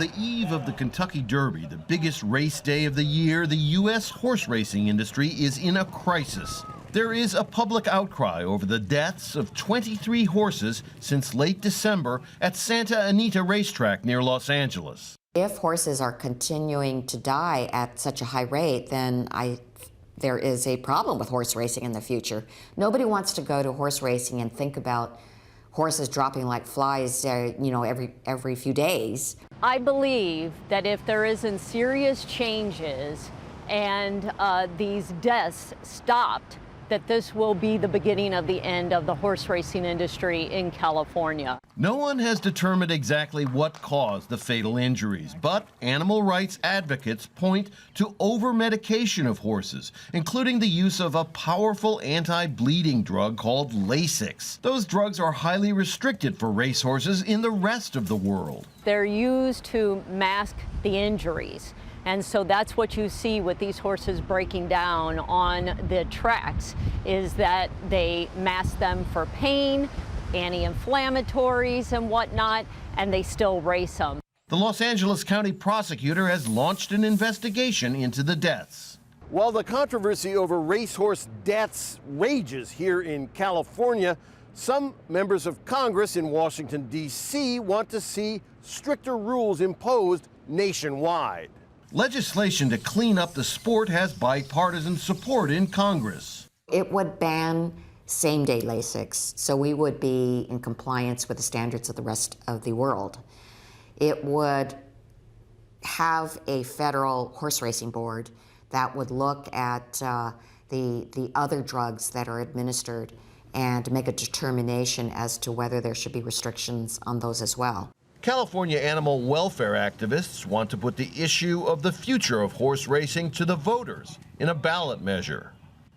the eve of the Kentucky Derby, the biggest race day of the year, the U.S. horse racing industry is in a crisis. There is a public outcry over the deaths of 23 horses since late December at Santa Anita Racetrack near Los Angeles. If horses are continuing to die at such a high rate, then there is a problem with horse racing in the future. Nobody wants to go to horse racing and think about horses dropping like flies, every few days. I believe that if there isn't serious changes and these deaths stopped, that this will be the beginning of the end of the horse racing industry in California. No one has determined exactly what caused the fatal injuries, but animal rights advocates point to over-medication of horses, including the use of a powerful anti-bleeding drug called Lasix. Those drugs are highly restricted for racehorses in the rest of the world. They're used to mask the injuries. And so that's what you see with these horses breaking down on the tracks, is that they mask them for pain, anti-inflammatories and whatnot, and they still race them. The Los Angeles County prosecutor has launched an investigation into the deaths. While the controversy over racehorse deaths rages here in California, some members of Congress in Washington, D.C. want to see stricter rules imposed nationwide. Legislation to clean up the sport has bipartisan support in Congress. It would ban same-day Lasix, so we would be in compliance with the standards of the rest of the world. It would have a federal horse racing board that would look at the other drugs that are administered and make a determination as to whether there should be restrictions on those as well. California animal welfare activists want to put the issue of the future of horse racing to the voters in a ballot measure.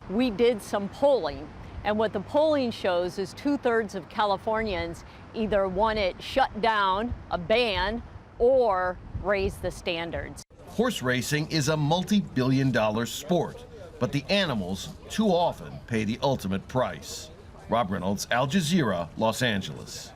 We did some polling, and what the polling shows is 2/3 of Californians either want it shut down, a ban, or raise the standards. Horse racing is a multi-billion-dollar sport, but the animals too often pay the ultimate price. Rob Reynolds, Al Jazeera, Los Angeles.